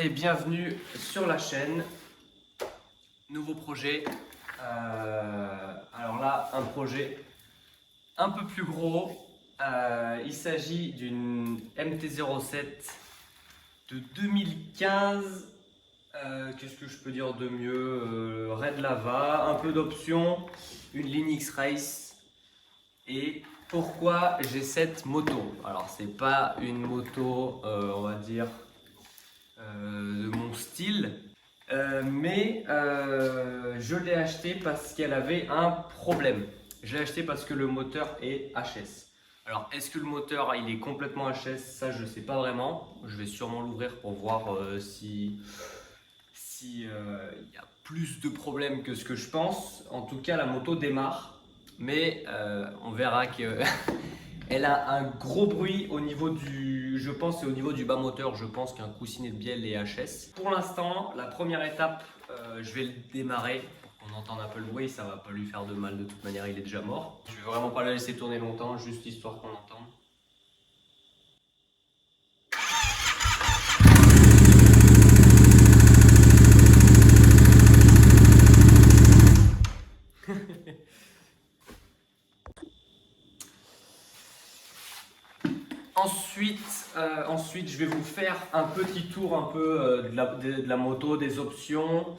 et bienvenue sur la chaîne. Nouveau projet. Alors là, un projet un peu plus gros. Il s'agit d'une MT-07 de 2015. Qu'est-ce que je peux dire de mieux? Red Lava, un peu d'options, une ligne X-Race. Et pourquoi j'ai cette moto? Alors c'est pas une moto, on va dire, de mon style, mais je l'ai acheté parce qu'elle avait un problème. Je l'ai acheté parce que le moteur est HS. Alors est-ce que le moteur il est complètement HS? Ça je sais pas vraiment. Je vais sûrement l'ouvrir pour voir si y a plus de problèmes que ce que je pense. En tout cas la moto démarre, mais on verra que elle a un gros bruit au niveau du, je pense, c'est au niveau du bas moteur. Je pense qu'un coussinet de bielle est HS. Pour l'instant, la première étape, je vais le démarrer pour qu'on entende un peu le bruit. Ça va pas lui faire de mal de toute manière, il est déjà mort. Je vais vraiment pas la laisser tourner longtemps, juste histoire qu'on l'entende. Ensuite, je vais vous faire un petit tour un peu de la moto, des options.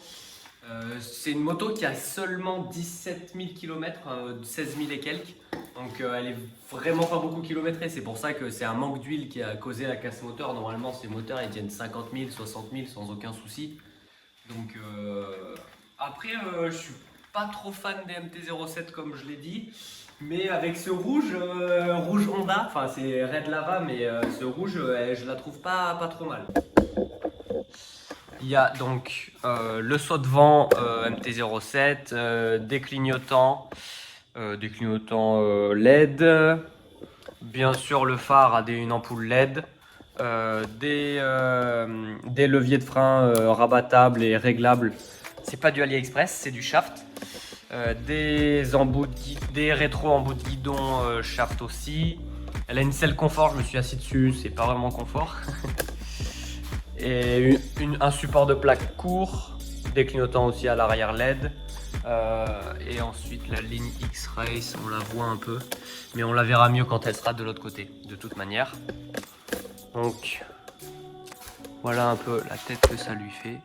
C'est une moto qui a seulement 17 000 km, 16 000 et quelques. Donc elle est vraiment pas beaucoup kilométrée. C'est pour ça que c'est un manque d'huile qui a causé la casse moteur. Normalement, ces moteurs ils tiennent 50 000, 60 000 sans aucun souci. Donc après, je suis pas trop fan des MT-07 comme je l'ai dit. Mais avec ce rouge, rouge Honda, enfin c'est Red Lava, mais ce rouge, je la trouve pas trop mal. Il y a donc le saut de vent MT-07, des clignotants, LED, bien sûr le phare a une ampoule LED, des leviers de frein rabattables et réglables. C'est pas du AliExpress, c'est du Shaft. Des rétros embouts de guidon Shaft aussi. Elle a une selle confort, je me suis assis dessus, c'est pas vraiment confort. Et un support de plaque court, des clignotants aussi à l'arrière LED. Et ensuite la ligne X-Race, on la voit un peu, mais on la verra mieux quand elle sera de l'autre côté, de toute manière. Donc voilà un peu la tête que ça lui fait.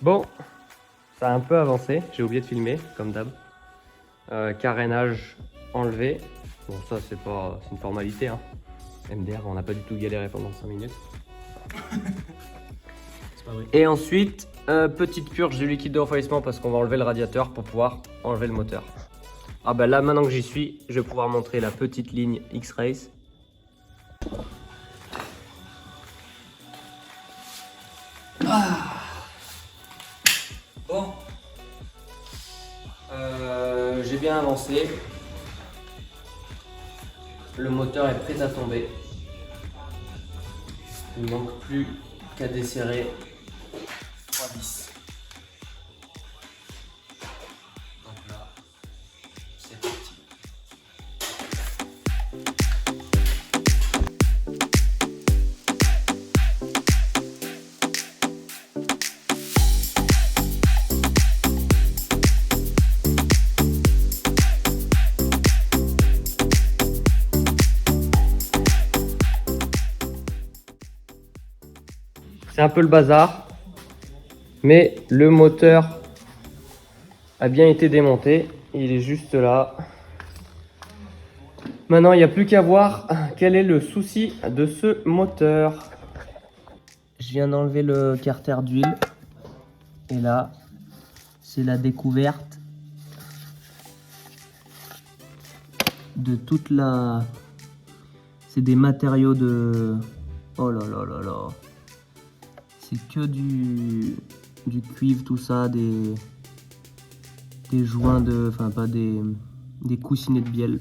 Bon, ça a un peu avancé, j'ai oublié de filmer, comme d'hab. Carénage enlevé. Bon, ça, c'est une formalité. Hein. MDR, on n'a pas du tout galéré pendant 5 minutes. C'est pas vrai. Et ensuite, petite purge de liquide de refroidissement parce qu'on va enlever le radiateur pour pouvoir enlever le moteur. Ah bah là, maintenant que j'y suis, je vais pouvoir montrer la petite ligne X-Race. Bon, j'ai bien avancé. Le moteur est prêt à tomber. Il ne manque plus qu'à desserrer 3 vis. Donc là, c'est parti. C'est un peu le bazar, mais le moteur a bien été démonté. Il est juste là. Maintenant, il n'y a plus qu'à voir quel est le souci de ce moteur. Je viens d'enlever le carter d'huile. Et là, c'est la découverte de toute la... C'est des matériaux de... Oh là là là là. C'est que du cuivre, tout ça, des joints de... Enfin, pas des coussinets de bielle.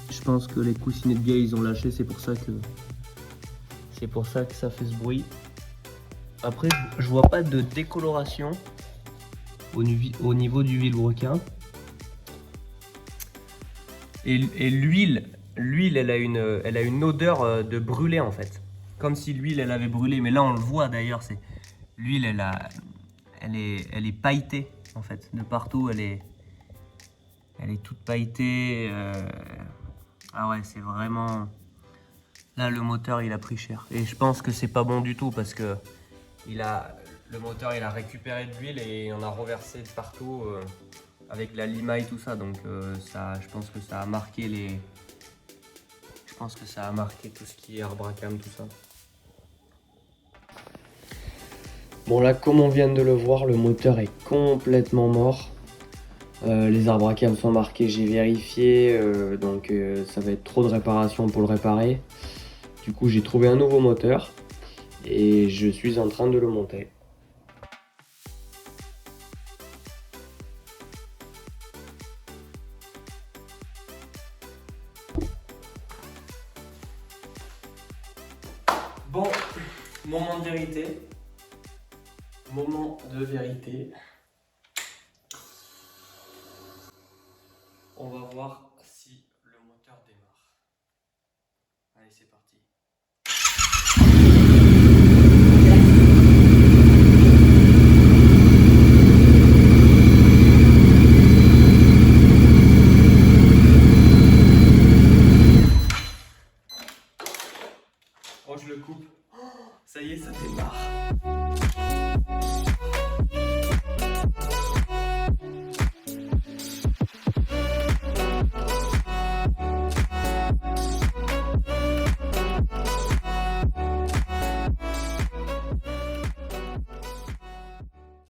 Je pense que les coussinets de bielle, ils ont lâché, c'est pour ça que C'est pour ça que ça fait ce bruit. Après, je vois pas de décoloration au niveau du vilebrequin. Et l'huile, elle a une odeur de brûlé en fait. Comme si l'huile, elle avait brûlé. Mais là, on le voit d'ailleurs, c'est l'huile, elle est pailletée en fait. De partout, elle est toute pailletée. Ah ouais, c'est vraiment... Là, le moteur, il a pris cher. Et je pense que c'est pas bon du tout parce que le moteur, il a récupéré de l'huile et il en a reversé de partout avec la limaille, tout ça. Donc, je pense que ça a marqué Je pense que ça a marqué tout ce qui est Arbracam, tout ça. Bon, là, comme on vient de le voir, le moteur est complètement mort. Les Arbracam sont marqués, j'ai vérifié, donc ça va être trop de réparation pour le réparer. Du coup, j'ai trouvé un nouveau moteur et je suis en train de le monter. Bon, moment de vérité. Moment de vérité. On va voir si le moteur démarre. Allez, c'est parti. Oh, je le coupe. Ça y est, ça démarre.